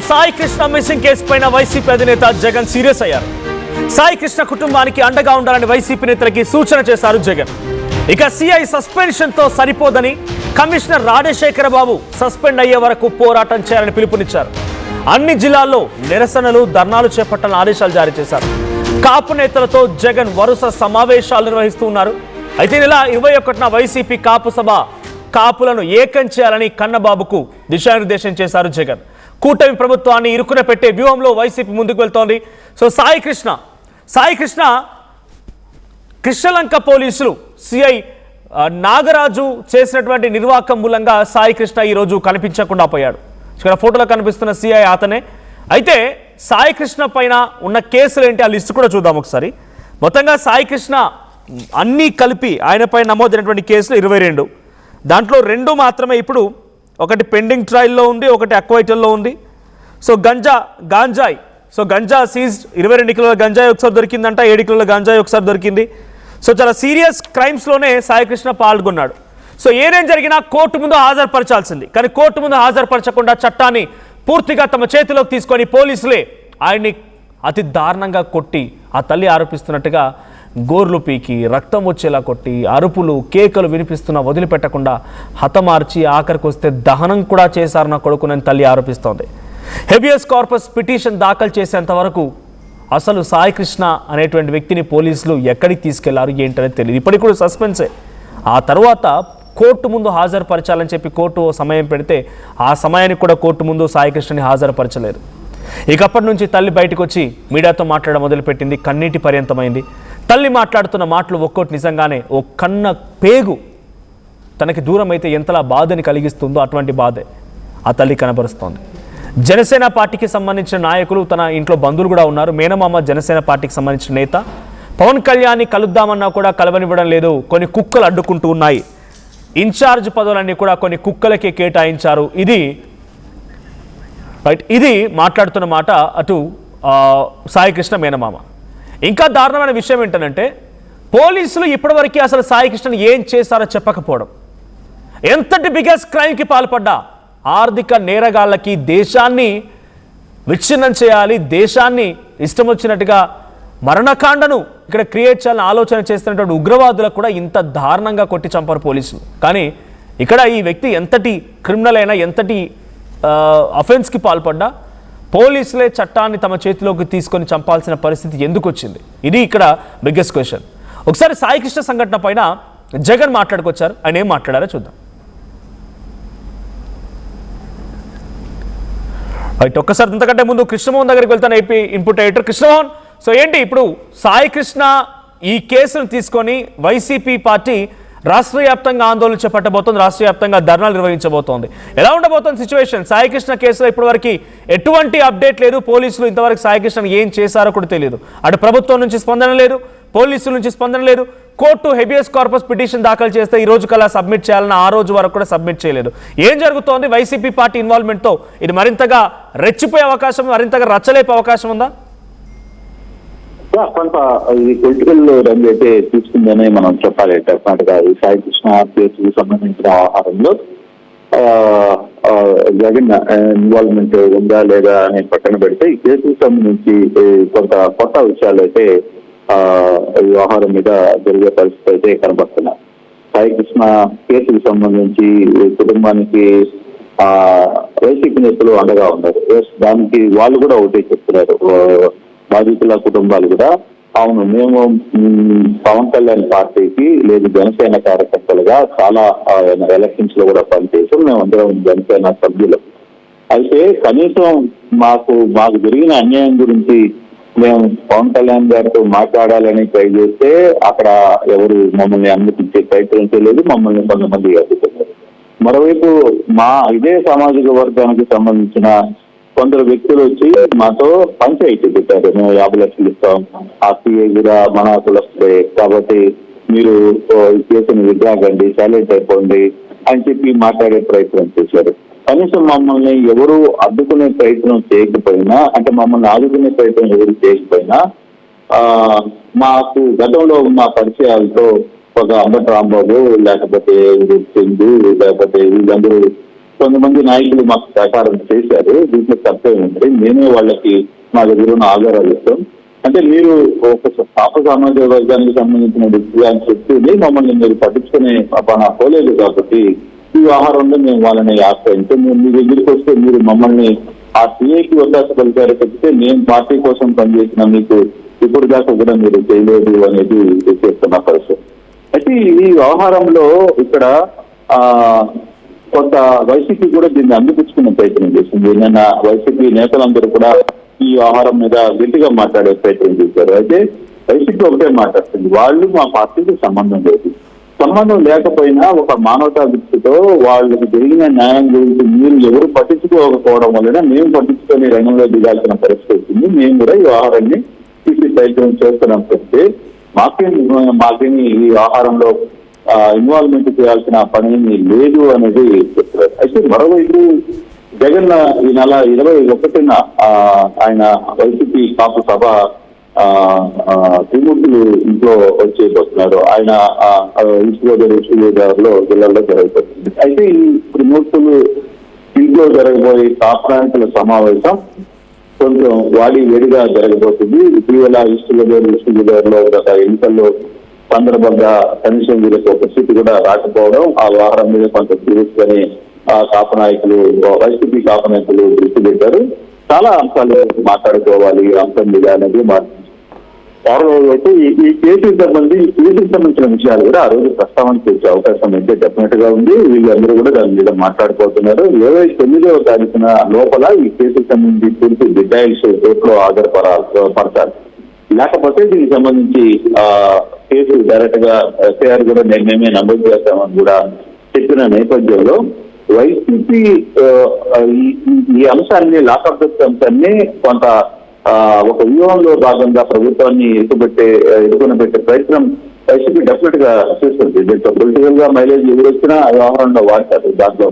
Sai Krishna missing case పైన YCP అధినేత Jagan serious అయ్యారు. సాయి కృష్ణ కుటుంబానికి అండగా ఉండాలని వైసీపీ నేతలకి సూచన చేశారు జగన్. ఇక సిఐ సస్పెన్షన్ తో సరిపోదని కమిషనర్ రాజశేఖర బాబు సస్పెండ్ అయ్యే వరకు పోరాటం చేయాలని పిలుపునిచ్చారు. అన్ని జిల్లాల్లో నిరసనలు ధర్నాలు చేపట్టాలని ఆదేశాలు జారీ చేశారు. కాపు నేతలతో జగన్ వరుస సమావేశాలు నిర్వహిస్తూ ఉన్నారు. అయితే నెల 21న వైసీపీ కాపు సభ కాపులను ఏకం చేయాలని కన్నబాబుకు దిశానిర్దేశం చేశారు జగన్. కూటమి ప్రభుత్వాన్ని ఇరుకున పెట్టే వ్యూహంలో వైసీపీ ముందుకు వెళ్తోంది. సో సాయి కృష్ణ కృష్ణలంక పోలీసులు సిఐ నాగరాజు చేసినటువంటి నిర్వాకం మూలంగా సాయి కృష్ణ ఈరోజు కనిపించకుండా పోయాడు. ఇక్కడ ఫోటోలో కనిపిస్తున్న సిఐ అతనే. అయితే సాయి కృష్ణ పైన ఉన్న కేసులు ఏంటి ఆ లిస్టు కూడా చూద్దాం ఒకసారి. మొత్తంగా సాయి కృష్ణ అన్నీ కలిపి ఆయనపై నమోదైనటువంటి కేసులు 22. దాంట్లో 2 మాత్రమే ఇప్పుడు, ఒకటి పెండింగ్ ట్రయల్లో ఉంది, ఒకటి అక్వైటల్లో ఉంది. సో గంజా సీజ్డ్ 22 కిలోల గంజాయి ఒకసారి దొరికిందంట, 7 కిలోల గంజాయి ఒకసారి దొరికింది. సో చాలా సీరియస్ క్రైమ్స్లోనే సాయికృష్ణ పాల్గొన్నాడు. సో ఏదేం జరిగినా కోర్టు ముందు హాజరుపరచాల్సింది. కానీ కోర్టు ముందు హాజరుపరచకుండా చట్టాన్ని పూర్తిగా తమ చేతిలోకి తీసుకొని పోలీసులే ఆయన్ని అతి దారుణంగా కొట్టి, ఆ తల్లి ఆరోపిస్తున్నట్టుగా గోర్లు పీకి రక్తం వచ్చేలా కొట్టి అరుపులు కేకలు వినిపిస్తున్నా వదిలిపెట్టకుండా హతమార్చి ఆఖరికి వస్తే దహనం కూడా చేశారు నా కొడుకునని తల్లి ఆరోపిస్తోంది. హెబియస్ కార్పస్ పిటిషన్ దాఖలు చేసేంత వరకు అసలు సాయి కృష్ణ అనేటువంటి వ్యక్తిని పోలీసులు ఎక్కడికి తీసుకెళ్లారు ఏంటనేది తెలియదు. ఇప్పటికి కూడా సస్పెన్సే. ఆ తర్వాత కోర్టు ముందు హాజరుపరచాలని చెప్పి కోర్టు సమయం పెడితే ఆ సమయానికి కూడా కోర్టు ముందు సాయి కృష్ణని హాజరుపరచలేరు. ఇకప్పటి నుంచి తల్లి బయటకు వచ్చి మీడియాతో మాట్లాడడం మొదలుపెట్టింది. కన్నీటి పర్యంతమైంది. తల్లి మాట్లాడుతున్న మాటలు ఒక్కోటి నిజంగానే ఓ కన్న పేగు తనకి దూరం అయితే ఎంతలా బాధని కలిగిస్తుందో అటువంటి బాధే ఆ తల్లి కనబరుస్తోంది. జనసేన పార్టీకి సంబంధించిన నాయకులు, తన ఇంట్లో బంధువులు కూడా ఉన్నారు. మేనమామ జనసేన పార్టీకి సంబంధించిన నేత. పవన్ కళ్యాణ్ని కలుద్దామన్నా కూడా కలవనివ్వడం లేదు. కొన్ని కుక్కలు అడ్డుకుంటూ ఉన్నాయి. ఇన్ఛార్జ్ పదవులన్నీ కూడా కొన్ని కుక్కలకే కేటాయించారు. ఇది మాట్లాడుతున్న మాట అటు సాయి కృష్ణ మేనమామ. ఇంకా దారుణమైన విషయం ఏంటంటే పోలీసులు ఇప్పటివరకు అసలు సాయి కృష్ణని ఏం చేశారో చెప్పకపోవడం. ఎంతటి బిగ్గెస్ట్ క్రైమ్కి పాల్పడ్డా ఆర్థిక నేరగాళ్ళకి దేశాన్ని విచ్ఛిన్నం చేయాలి, దేశాన్ని ఇష్టం వచ్చినట్టుగా మరణకాండను ఇక్కడ క్రియేట్ చేయాలని ఆలోచన చేస్తున్నటువంటి ఉగ్రవాదులకు కూడా ఇంత దారుణంగా కొట్టి చంపారు పోలీసులు. కానీ ఇక్కడ ఈ వ్యక్తి ఎంతటి క్రిమినల్ అయినా, ఎంతటి అఫెన్స్కి పాల్పడ్డా పోలీసులే చట్టాన్ని తమ చేతిలోకి తీసుకొని చంపాల్సిన పరిస్థితి ఎందుకు వచ్చింది? ఇది ఇక్కడ బిగ్గెస్ట్ క్వశ్చన్. ఒకసారి సాయి కృష్ణ సంఘటన పైన జగన్ మాట్లాడుకొచ్చారు. ఆయన ఏం మాట్లాడారో చూద్దాం. ఒక్కసారి అంతకంటే ముందు కృష్ణమోహన్ దగ్గరికి వెళ్తాను, AP input editor Krishnamohan. So ఏంటి ఇప్పుడు సాయి కృష్ణ ఈ కేసును తీసుకొని వైసీపీ పార్టీ రాష్ట్ర వ్యాప్తంగా ఆందోళన చేపట్టబోతోంది, రాష్ట్ర వ్యాప్తంగా ధర్నాలు నిర్వహించబోతోంది. ఎలా ఉండబోతోంది సిచ్యువేషన్? సాయి కృష్ణ కేసులో ఇప్పటివరకు ఎటువంటి అప్డేట్ లేదు. పోలీసులు ఇంతవరకు సాయి కృష్ణను ఏం చేశారో కూడా తెలియదు. అటు ప్రభుత్వం నుంచి స్పందన లేదు, పోలీసుల నుంచి స్పందన లేదు. కోర్టు హెబియస్ కార్పస్ పిటిషన్ దాఖలు చేస్తే ఈ రోజు కల్లా సబ్మిట్ చేయాలని ఆ రోజు వరకు కూడా సబ్మిట్ చేయలేదు. ఏం జరుగుతోంది? వైసీపీ పార్టీ ఇన్వాల్వ్మెంట్తో ఇది మరింతగా రెచ్చిపోయే అవకాశం, మరింతగా రచ్చలేపే అవకాశం ఉందా? కొంత ఇది పొలిటికల్ రంగు అయితే తీసుకుందని మనం చెప్పాలి. డెఫినెట్గా ఈ సాయి కృష్ణ కేసుకు సంబంధించిన వ్యవహారంలో జగన్ ఇన్వాల్వ్మెంట్ ఉందా లేదా అని పక్కన పెడితే ఈ కేసుకు సంబంధించి కొంత కొత్త విషయాలు అయితే ఈ వ్యవహారం మీద జరిగే పరిస్థితి అయితే కనబడుతున్నాయి. సాయి కృష్ణ కేసుకు సంబంధించి కుటుంబానికి వైసీపీ నేతలు అండగా ఉన్నారు. దానికి వాళ్ళు కూడా ఒకటే చెప్తున్నారు, బాధితుల కుటుంబాలు కూడా. అవును, మేము పవన్ కళ్యాణ్ పార్టీకి లేదు జనసేన కార్యకర్తలుగా చాలా ఎలక్షన్స్ లో కూడా పనిచేసాం, మేమందరం జనసేన సభ్యులు. అయితే కనీసం మాకు జరిగిన అన్యాయం గురించి మేము పవన్ కళ్యాణ్ గారితో మాట్లాడాలని ట్రై చేస్తే అక్కడ ఎవరు మమ్మల్ని అనుమతించే ప్రయత్నం చేయలేదు, మమ్మల్ని కొంతమంది అడ్డుకున్నారు. మరోవైపు ఇదే సామాజిక వర్గానికి సంబంధించిన కొందరు వ్యక్తులు వచ్చి మాతో పంచాయతీ పెట్టారు, మేము 50 లక్షలు ఇస్తాం, ఆ సిఐ కూడా మన కులస్తులే కాబట్టి మీరు ఈ కేసును విడ్రాగండి, సైలెంట్ అయిపోండి అని చెప్పి మాట్లాడే ప్రయత్నం చేశారు. కనీసం మమ్మల్ని ఎవరు అడ్డుకునే ప్రయత్నం చేయకపోయినా, అంటే మమ్మల్ని ఆదుకునే ప్రయత్నం ఎవరు చేయకపోయినా మాకు గతంలో ఉన్న పరిచయాలతో ఒక అంబటి రాంబాబు లేకపోతే చందు లేకపోతే వీళ్ళందరూ కొంతమంది నాయకులు మాకు సహకారం చేశారు, దీంట్లో కర్తవ్యం ఉంది, మేమే వాళ్ళకి మా దగ్గర ఉన్న ఆధారాలు ఇస్తాం. అంటే మీరు ఒక పాప సామాజిక వర్గానికి సంబంధించిన వ్యక్తిగా అని చెప్తుంది, మమ్మల్ని మీరు పట్టించుకునే పోలేదు కాబట్టి ఈ వ్యవహారంలో మేము వాళ్ళని ఆశ్రయించాం. మేము మీ దగ్గరికి వస్తే మీరు మమ్మల్ని ఆ సిఐకి ఒత్తాస పలికారు చెప్తే మేము పార్టీ కోసం పనిచేసిన మీకు ఇప్పుడు దాకా కూడా మీరు చేయలేదు అనేది చేస్తున్న పరిస్థితి. అయితే ఈ వ్యవహారంలో ఇక్కడ కొంత వైసీపీ కూడా దీన్ని అందిపుచ్చుకునే ప్రయత్నం చేసింది. నిన్న వైసీపీ నేతలందరూ కూడా ఈ వ్యవహారం మీద గట్టిగా మాట్లాడే ప్రయత్నం చేశారు. అయితే వైసీపీ ఒకటే మాట్లాడుతుంది, వాళ్ళు మా పార్టీకి సంబంధం లేదు. సంబంధం లేకపోయినా ఒక మానవతా దృష్టితో వాళ్ళకి జరిగిన న్యాయం గురించి మీరు ఎవరు పట్టించుకోకపోవడం వలన మేము పట్టించుకొని రంగంలో దిగాల్సిన పరిస్థితి వచ్చింది. మేము కూడా ఈ వ్యవహారాన్ని తీసి ప్రయత్నం చేస్తున్నాం చెప్తే మాకేమి ఈ వ్యవహారంలో ఇన్వాల్వ్మెంట్ చేయాల్సిన పని లేదు అనేది చెప్తారు. అయితే మరోవైపు జగన్ ఈ నెల 21న ఆయన వైసీపీ కాపు సభ త్రిమూర్తులు ఇంట్లో వచ్చేపోతున్నారు. ఆయన ఈస్ట్ గోదావరిలో జిల్లాలో జరుగుతుంది. అయితే ఈ త్రిమూర్తులు ఇంట్లో జరగబోయే కాపురాంకుల సమావేశం కొంచెం వాడి వేడిగా జరగబోతుంది. ఇటీవల ఈస్ట్ గోదావరిలో గత ఎన్నికల్లో సందర్భంగా కనీసం వీళ్ళకి ఒక సీటు కూడా రాకపోవడం, ఆ వ్యవహారం మీద కొంత సీరియస్ గానే కాపు నాయకులు, వైసీపీ కాపు నాయకులు దృష్టి పెట్టారు. చాలా అంశాలు మాట్లాడుకోవాలి అంశం మీద అనేది మరోవైపు ఈ కేసుకు సంబంధించిన విషయాలు కూడా ఆ రోజు ప్రస్తావన చేసే అవకాశం అయితే డెఫినెట్ గా ఉంది. వీళ్ళందరూ కూడా దాని మీద మాట్లాడుకోతున్నారు. 29వ తారీఖున లోపల ఈ కేసుకు సంబంధించి పూర్తి డీటెయిల్స్ కోర్టులో హాజరుపరచాలి. లేకపోతే దీనికి సంబంధించి కేసు డైరెక్ట్ గా ఎఫ్ఐఆర్ కూడా మేమే నమోదు చేస్తామని కూడా చెప్పిన నేపథ్యంలో వైసీపీ ఈ అంశాన్ని లాకప్ అంశాన్ని కొంత ఒక వ్యూహంలో భాగంగా ప్రభుత్వాన్ని ఎదుర్కొని పెట్టే ప్రయత్నం వైసీపీ డెఫినెట్ గా చేస్తుంది. దీంట్లో పొలిటికల్ గా మైలేజ్ ఎవరు వచ్చినా వ్యవహారంలో వాడతారు దాంట్లో.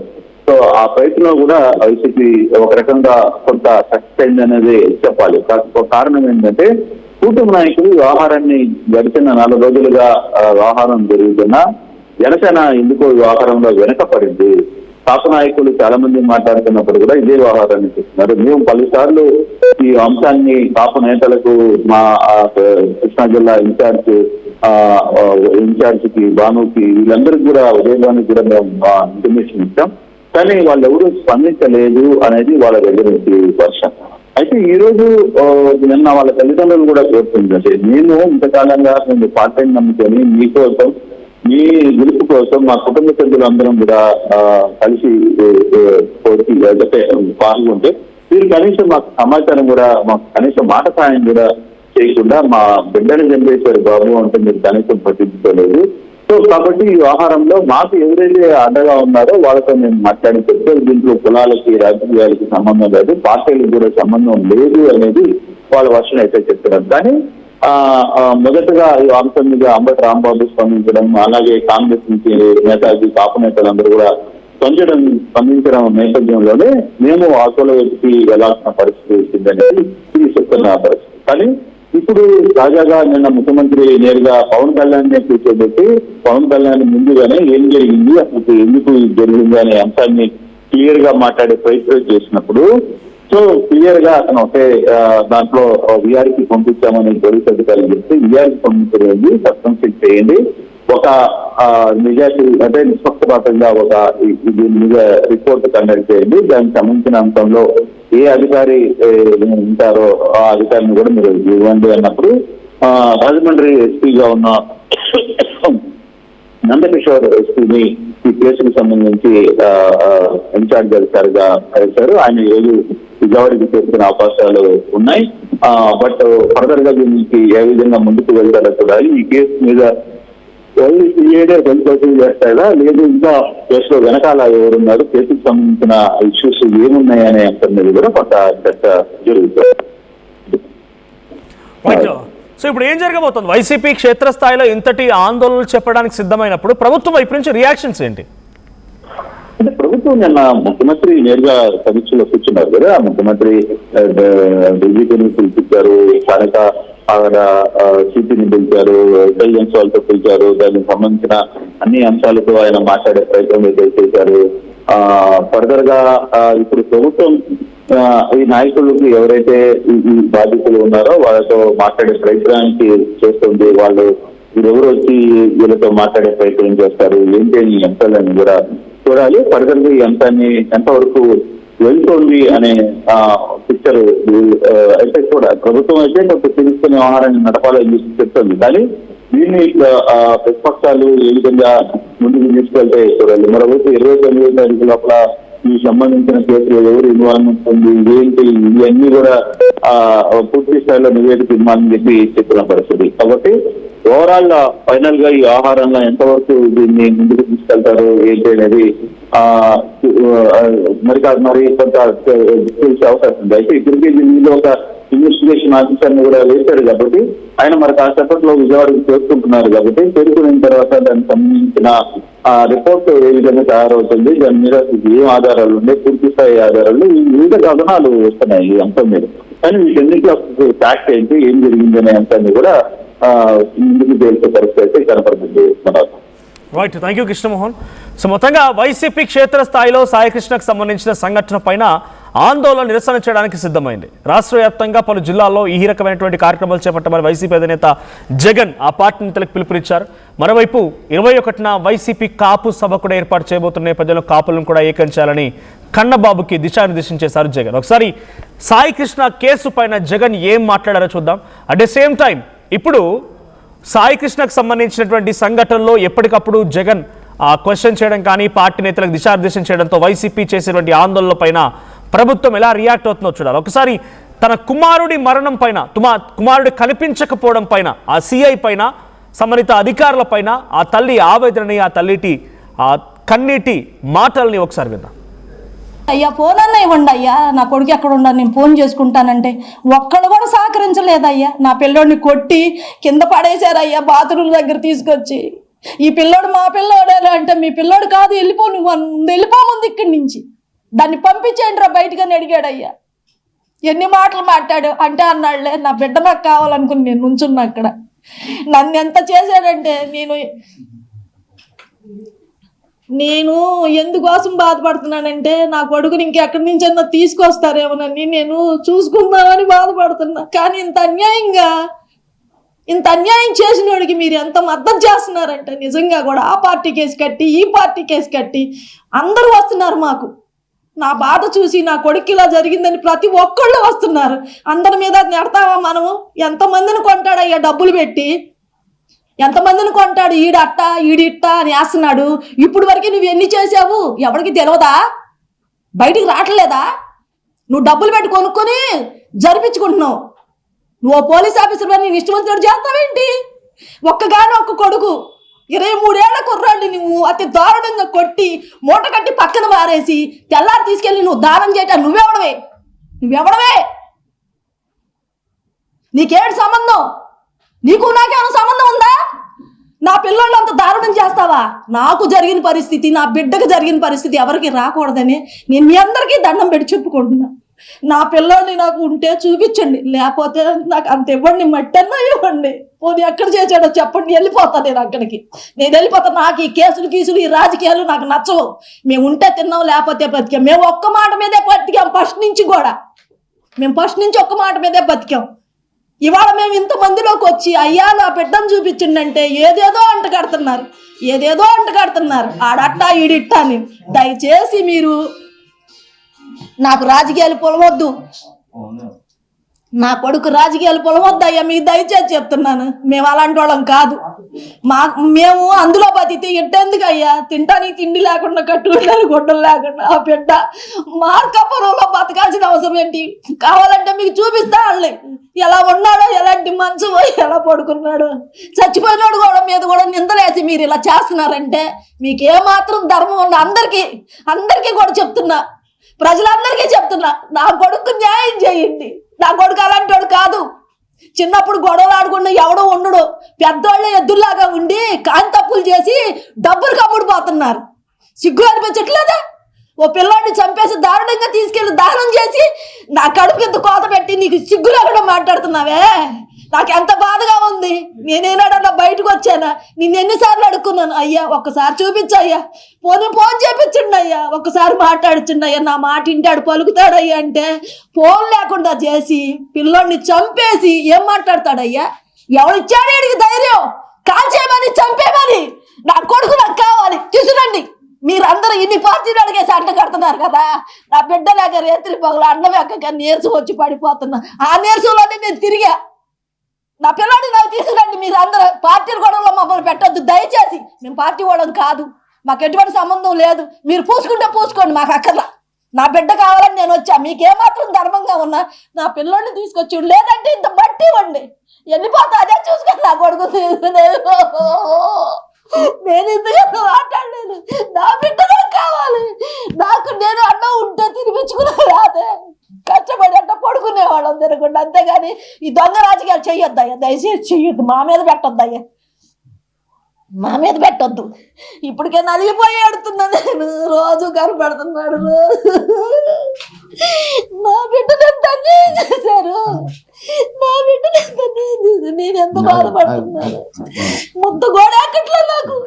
సో ఆ ప్రయత్నం కూడా వైసీపీ ఒక రకంగా కొంత సక్సెస్ అయింది అనేది చెప్పాలి. కారణం ఏంటంటే కూటమి నాయకులు వ్యవహారాన్ని గడిచిన 4 రోజులుగా వ్యవహారం జరుగుతున్నా జనసేన ఎందుకో వ్యవహారంలో వెనకపడింది. కాపు నాయకులు చాలా మంది మాట్లాడుతున్నప్పుడు కూడా ఇదే వ్యవహారాన్ని చెప్తున్నారు. మేము పలుసార్లు ఈ అంశాన్ని కాపు నేతలకు మా కృష్ణా జిల్లా ఇన్ఛార్జికి భానుకి వీళ్ళందరికీ కూడా ఉదయభానికి కూడా మేము ఇన్ఫర్మేషన్ ఇచ్చాం, కానీ వాళ్ళు ఎవరు స్పందించలేదు అనేది వాళ్ళ దగ్గర నుంచి వర్షం. అయితే ఈ రోజు నిన్న వాళ్ళ తల్లిదండ్రులు కూడా కోరుతుందంటే మేము ఇంతకాలంగా మేము పార్ట్ టైం నమ్ముకొని మీకోసం మీ గెలుపు కోసం మా కుటుంబ సభ్యులందరం కూడా కలిసి పాల్గొంటే మీరు కనీసం మాకు సమాచారం కూడా మాకు కనీసం మాట సాయం కూడా చేయకుండా మా బిడ్డని చంపేశారు బాబు అంటే మీరు కనీసం పట్టించుకోలేదు. సో కాబట్టి ఈ వ్యవహారంలో మాకు ఎవరైతే అండగా ఉన్నారో వాళ్ళతో మేము మాట్లాడి చెప్తే దీంట్లో కులాలకి రాజకీయాలకి సంబంధం లేదు, పార్టీలకు కూడా సంబంధం లేదు అనేది వాళ్ళ వర్షం అయితే చెప్తున్నారు. కానీ మొదటగా ఈ అంశం మీద అంబటి రాంబాబు స్పందించడం, అలాగే కాంగ్రెస్ నుంచి నేతాజీ కాపు నేతలందరూ కూడా స్పందించడం నేపథ్యంలోనే మేము ఆటోల వ్యక్తి వెళ్లాల్సిన పరిస్థితి వచ్చిందనేది చెప్తున్న పరిస్థితి. కానీ ఇప్పుడు తాజాగా నిన్న ముఖ్యమంత్రి నేరుగా పవన్ కళ్యాణ్ కూర్చోబెట్టి పవన్ కళ్యాణ్ ముందుగానే ఏం జరిగింది, అసలు ఎందుకు జరిగింది అనే అంశాన్ని క్లియర్ గా మాట్లాడే ప్రయత్నం చేసినప్పుడు సో క్లియర్ గా అతను ఒకే దాంట్లో వీఆర్కి పంపించామని పోలీసు అధికారులు చెప్తే వీఆర్కి పంపించలేదు, సస్పెన్షన్ చేయండి, ఒక నిజాయితీ అంటే నిష్పక్షపాతంగా ఒక దీని మీద రిపోర్ట్ కండక్ట్ చేయండి, దానికి సంబంధించిన అంశంలో ఏ అధికారి ఉంటారో ఆ అధికారిని కూడా మీరు ఇవ్వండి అన్నప్పుడు రాజమండ్రి ఎస్పీగా ఉన్న నందకిషోర్ ఎస్పీని ఈ కేసుకు సంబంధించి ఇన్ఛార్జ్ అధికారిగా వేశారు. ఆయన ఈరోజు విజయవాడకి చేస్తున్న అవకాశాలు ఉన్నాయి. బట్ ఫర్దర్ గా దీనికి ఏ విధంగా ముందుకు వెళ్తారో చూడాలి. ఈ కేసు మీద చేస్తాడా లేదు ఇంకా కేసులో వెనకాల ఎవరున్నారు, కేసుకు సంబంధించిన ఇష్యూస్ ఏమున్నాయనే అంశం మీద కూడా కొంత చర్చ జరుగుతుంది. సో ఇప్పుడు ఏం జరగబోతుంది? వైసీపీ క్షేత్రస్థాయిలో ఇంతటి ఆందోళనలు చెప్పడానికి సిద్ధమైనప్పుడు ప్రభుత్వం వైపు నుంచి రియాక్షన్స్ ఏంటి? అంటే ప్రభుత్వం నిన్న ముఖ్యమంత్రి నేరుగా సమీక్షలో కూర్చున్నారు కదా, ముఖ్యమంత్రి డీజీపీని పిలిపించారు, స్థానిక సిపిని పిలిచారు, ఇంటెలిజెన్స్ వాళ్ళతో పిలిచారు, దానికి సంబంధించిన అన్ని అంశాలతో ఆయన మాట్లాడే ప్రయత్నం అయితే చేశారు. ఫర్దర్ గా ఇప్పుడు ప్రభుత్వం ఈ నాయకులకు ఎవరైతే ఈ బాధితులు ఉన్నారో వాళ్ళతో మాట్లాడే ప్రయత్నానికి చేస్తుంది. వాళ్ళు వీరెవరు వచ్చి వీళ్ళతో మాట్లాడే ప్రయత్నం చేస్తారు, ఏంటి అని అంశాలని కూడా చూడాలి. ఫర్దర్ గా ఈ అంశాన్ని ఎంతవరకు వెళ్తుంది అనే పిక్చర్ అయితే కూడా ప్రభుత్వం అయితే కొంత తెలుసుకునే వ్యవహారాన్ని నడపాలని చెప్తుంది. కానీ దీన్ని ప్రతిపక్షాలు ఏ విధంగా ముందుకు తీసుకెళ్తే చూడాలి. మరోవైపు 29వ తారీఖు లోపల ఈ సంబంధించిన కేసులు ఎవరు ఇన్వాల్వ్మెంట్ ఉంది, ఏంటి, ఇవన్నీ కూడా పూర్తి స్థాయిలో నివేదిక ఇవ్వాలని చెప్పిన పరిస్థితి. కాబట్టి ఓవరాల్ ఫైనల్ గా ఈ వ్యవహారంలో ఎంతవరకు దీన్ని ముందుకు తీసుకెళ్తారు ఏంటి అనేది మరి కొంత తెలిసే అవకాశం ఉంది. అయితే ఇప్పటికీ దీనిలో ఒక ఇన్వెస్టిగేషన్ ఆఫీసర్ ని కూడా వేశారు కాబట్టి ఆయన మరి కాసేపట్లో విజయవాడకు చేరుకుంటున్నారు. కాబట్టి చేరుకున్న తర్వాత దానికి సంబంధించిన రిపోర్ట్ ఏ విధంగా తయారవుతుంది, దాని మీద ఏం ఆధారాలు ఉన్నాయి, పూర్తి స్థాయి ఆధారాలు, వివిధ కథనాలు వస్తున్నాయి ఈ అంశం మీద. కానీ వీటన్నిటిలో ఫ్యాక్ట్ ఏంటి, ఏం జరిగింది అనే అంశాన్ని కూడా ముందుకు తేల్చే పరిస్థితి అయితే కనపడుతుంది. Right, thank you Krishnamohan. So మొత్తంగా వైసీపీ క్షేత్రస్థాయిలో సాయికృష్ణకు సంబంధించిన సంఘటన పైన ఆందోళన నిరసన చేయడానికి సిద్ధమైంది. రాష్ట్ర వ్యాప్తంగా పలు జిల్లాల్లో ఈ రకమైనటువంటి కార్యక్రమాలు చేపట్టమని వైసీపీ అధినేత జగన్ ఆ పార్టీ నేతలకు పిలుపునిచ్చారు. మరోవైపు 21న వైసీపీ కాపు సభ కూడా ఏర్పాటు చేయబోతున్న నేపథ్యంలో కాపులను కూడా ఏకం చేయాలని కన్నబాబుకి దిశానిర్దేశం చేశారు జగన్. ఒకసారి సాయికృష్ణ కేసు పైన జగన్ ఏం మాట్లాడారో చూద్దాం. అట్ ద సేమ్ టైం ఇప్పుడు సాయికృష్ణకు సంబంధించినటువంటి సంఘటనలో ఎప్పటికప్పుడు జగన్ క్వశ్చన్ చేయడం కానీ పార్టీ నేతలకు దిశానిర్దేశం చేయడంతో వైసీపీ చేసేటువంటి ఆందోళన పైన ప్రభుత్వం ఎలా రియాక్ట్ అవుతుందో చూడాలి. ఒకసారి తన కుమారుడి మరణం పైన, కుమారుడి కనిపించకపోవడం పైన, ఆ సిఐ పైన, సంబంధిత అధికారుల పైన ఆ తల్లి ఆవేదనని, ఆ తల్లిటి ఆ కన్నీటి మాటల్ని ఒకసారి విందాం. అయ్యా ఫోన్ అన్న ఇవ్వండి అయ్యా, నా కొడుకు ఎక్కడ ఉండాలి, నేను ఫోన్ చేసుకుంటానంటే ఒక్కడు కూడా సహకరించలేదయ్యా. నా పిల్లోడిని కొట్టి కింద పడేశారయ్యా బాత్రూమ్ దగ్గర తీసుకొచ్చి. ఈ పిల్లోడు మా పిల్లోడే అంటే, మీ పిల్లోడు కాదు, వెళ్ళిపో, నువ్వు వెళ్ళిపోముంది ఇక్కడి నుంచి, దాన్ని పంపించేయండి రా బయటగానే అడిగాడయ్యా. ఎన్ని మాటలు మాట్లాడు అంటే అన్నాడులే, నా బిడ్డ నాకు కావాలనుకుని నేను నుంచున్నా అక్కడ. నన్ను ఎంత చేశాడంటే, నేను ఎందుకోసం బాధపడుతున్నానంటే, నా కొడుకుని ఇంకెక్కడి నుంచన్నా తీసుకొస్తారేమోనని నేను చూసుకుందామని బాధపడుతున్నా. కానీ ఇంత అన్యాయం చేసిన వాడికి మీరు ఎంత మద్దతు చేస్తున్నారంటే, నిజంగా కూడా ఆ పార్టీ కేసు కట్టి ఈ పార్టీ కేసు కట్టి అందరూ వస్తున్నారు. మాకు నా బాధ చూసి నా కొడుకు ఇలా జరిగిందని ప్రతి ఒక్కళ్ళు వస్తున్నారు. అందరి మీద నెడతావా మనము? ఎంతమందిని కొంటాడయ్యా డబ్బులు పెట్టి, ఎంతమందిని కొంటాడు? ఈడట్ట ఈడిట్ట అని వేస్తున్నాడు. ఇప్పుడు వరకు నువ్వు ఎన్ని చేసావు ఎవరికి తెలియదా? బయటికి రావట్లేదా? నువ్వు డబ్బులు పెట్టి కొనుక్కొని జరిపించుకుంటున్నావు. నువ్వు పోలీస్ ఆఫీసర్ అని ఇష్టం వచ్చినట్టు చేస్తావేంటి? ఒక్కగానో ఒక్క కొడుకు 23 ఏళ్ల కుర్రాడిని నువ్వు అతి దారుణంగా కొట్టి మూట కట్టి పక్కన మారేసి తెల్లారి తీసుకెళ్ళి నువ్వు దానం చేయటం నువ్వెవడవే? నీకేంటి సంబంధం? నీకు నాకేమైనా సంబంధం ఉందా? నా పిల్లలు అంత దారుణం చేస్తావా? నాకు జరిగిన పరిస్థితి, నా బిడ్డకు జరిగిన పరిస్థితి ఎవరికి రాకూడదని నేను మీ అందరికీ దండం పెట్టి చెప్పుకుంటున్నా. నా పిల్లోడిని నాకు ఉంటే చూపించండి, లేకపోతే నాకు అంత ఇవ్వండి, మట్టన్నా ఇవ్వండి. పోనీ ఎక్కడ చేశాడో చెప్పండి, వెళ్ళిపోతాను నేను అక్కడికి. నేను వెళ్ళిపోతాను. నాకు ఈ కేసులు ఈ రాజకీయాలు నాకు నచ్చవు. మేము ఉంటే తిన్నాం, లేకపోతే బతికాం. మేము ఒక్క మాట మీదే బతికాం ఫస్ట్ నుంచి కూడా. మేము ఫస్ట్ నుంచి ఒక్క మాట మీదే బతికాం. ఇవాళ మేము ఇంతమందిలోకి వచ్చి అయ్యా నా బిడ్డను చూపించండి అంటే ఏదేదో అంట కడుతున్నారు. ఆడట్టా ఈడిట్టా అని. దయచేసి మీరు నాకు రాజకీయాలు పొలవద్దు, నా కొడుకు రాజకీయాలు పొలవద్దు అయ్యా, మీకు దయచేసి చెప్తున్నాను. మేము అలాంటి వాళ్ళం కాదు. మేము అందులో బతికితే ఎట్టేందుకు అయ్యా? తింటానికి తిండి లేకుండా, కట్టుకుంటానికి గుడ్డలు లేకుండా ఆ బిడ్డ మార్కాపురంలో బతకాల్సిన అవసరం ఏంటి? కావాలంటే మీకు చూపిస్తా వాళ్ళని ఎలా ఉన్నాడో, ఎలాంటి మంచు, ఎలా పడుకున్నాడో. చచ్చిపోయినాడు కూడా మీద కూడా నిందలేసి మీరు ఇలా చేస్తున్నారంటే మీకు ఏమాత్రం ధర్మం ఉండదు. అందరికీ కూడా చెప్తున్నా, ప్రజలందరికీ చెప్తున్నా, నా కొడుకు న్యాయం చేయండి. నా కొడుకు అలాంటి వాడు కాదు. చిన్నప్పుడు గొడవలు ఆడుకున్న ఎవడో ఉండడు. పెద్దోళ్ళే ఎద్దుల్లాగా ఉండి కాని తప్పులు చేసి డబ్బులు కమ్ముడిపోతున్నారు. సిగ్గు అనిపించట్లేదా? ఓ పిల్లాడిని చంపేసి దారుణంగా తీసుకెళ్లి దానం చేసి నా కడుపు కింద కోత పెట్టి నీకు సిగ్గు లేకుండా మాట్లాడుతున్నావే? నాకు ఎంత బాధగా ఉంది. నేనేనాడన్నా బయటకు వచ్చానా? నిన్ను ఎన్నిసార్లు అడుక్కున్నాను, అయ్యా ఒక్కసారి చూపించయ్యా, ఫోన్ చేపించండి అయ్యా, ఒక్కసారి మాట్లాడుచుండి అయ్యా, నా మాట ఇంటాడు పలుకుతాడయ్యా అంటే ఫోన్ లేకుండా చేసి పిల్లోడిని చంపేసి ఏం మాట్లాడతాడయ్యా? ఎవరిచ్చాడు వీడికి ధైర్యం? కాల్ చేయమని, చంపేమని. నా కొడుకు నాకు కావాలి, తీసుకురండి. మీరందరూ ఇన్ని పార్టీలు అడిగేసి అంట కడుతున్నారు కదా. నా బిడ్డ లేక రేత్రి పగలు అన్నం ఎక్కగా నీరసం వచ్చి పడిపోతున్నా. ఆ నీరసంలోనే నేను తిరిగా. నా పిల్లాడిని నాకు తీసుకురండి. మీరు అందరూ పార్టీల గొడవలో మమ్మల్ని పెట్టొద్దు దయచేసి. మేము పార్టీ వాళ్ళం కాదు, మాకు ఎటువంటి సంబంధం లేదు. మీరు పూసుకుంటే పూసుకోండి, మాకు అక్కర్లా. నా బిడ్డ కావాలని నేను వచ్చా. మీకేమాత్రం ధర్మంగా ఉన్నా నా పిల్లోడిని తీసుకొచ్చి, లేదంటే ఇంత బట్టి ఇవ్వండి, వెళ్ళిపోతా. అదే చూసుకొని నా కొడుకు తీసుకునేది. నేను ఎందుకంటే మాట్లాడలేదు. నా బిడ్డ నాకు కావాలి. నాకు నేను అన్నం ఉంటే తినిపించుకునే రాదే, కష్టపడి అంట పడుకునేవాళ్ళం తినకుండా. అంతేగాని ఈ దొంగ రాజకీయాలు చెయ్యొద్దయ్యా, దయచేసి చెయ్యొద్దు. మా మీద పెట్టొద్దయ్యా, మా మీద పెట్టొద్దు. ఇప్పటికే నలిగిపోయి ఆడుతున్నా నేను. రోజు కనపడుతున్నాడు. నా బిడ్డను ఎంత అన్యాయం చేశారు. నా బిడ్డను ఎంత అన్యాయం చేశారు. నేను ఎంత బాధపడుతున్నాను. ముద్ద గోడ ఎక్కట్లే నాకు.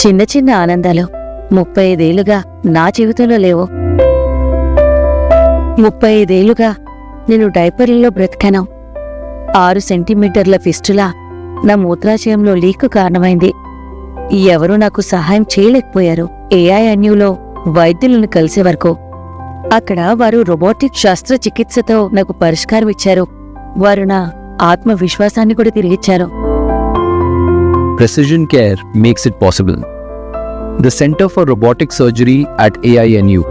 చిన్న చిన్న ఆనందాలు 35 ఏళ్లుగా నా జీవితంలో లేవు. 35 ఏళ్లుగా నేను డైపర్లలో బ్రతికాను. 6 సెంటీమీటర్ల ఫిస్టులా నా మూత్రాశయంలో లీకు కారణమైంది. ఎవరూ నాకు సహాయం చేయలేకపోయారు. ఏఐఎన్యూలో వైద్యులను కలిసే వరకు. అక్కడ వారు రోబోటిక్ శస్త్రచికిత్సతో నాకు పరిష్కారం ఇచ్చారు. వారు నా ఆత్మవిశ్వాసాన్ని కూడా తిరిగిచ్చారు. Precision Care makes it possible. The Center for Robotic Surgery at AINU